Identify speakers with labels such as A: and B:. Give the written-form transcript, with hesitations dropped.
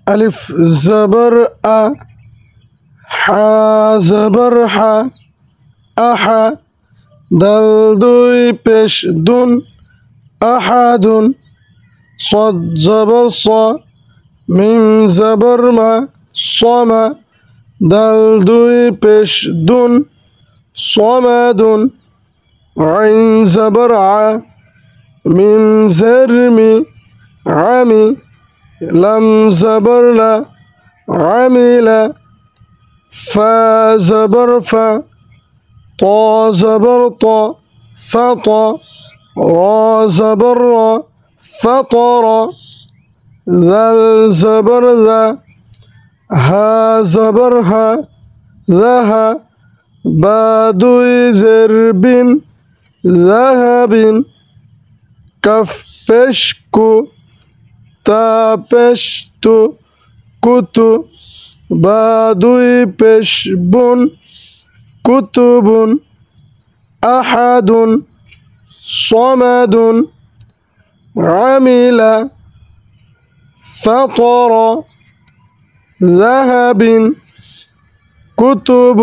A: ألف زبر أ حا زبر حا أحا دال দুই পেশ দুন أحد صاد زبر صا মিম زبر ما صما دال দুই পেশ দুন صمد عين زبر ع মিম زر مي عمي لم زبر لا عمل فا زبر فا طا زبر طا فطا را زبر را فطر ذل زبر ذا ها زبر ها ذها با দুই জের বিন ذهب كف পেশ কু তা পেশ তু কুতু বা দুই পেশ বুন কুতুবুন আহাদুন صمدun عمل فطر ذهب كتب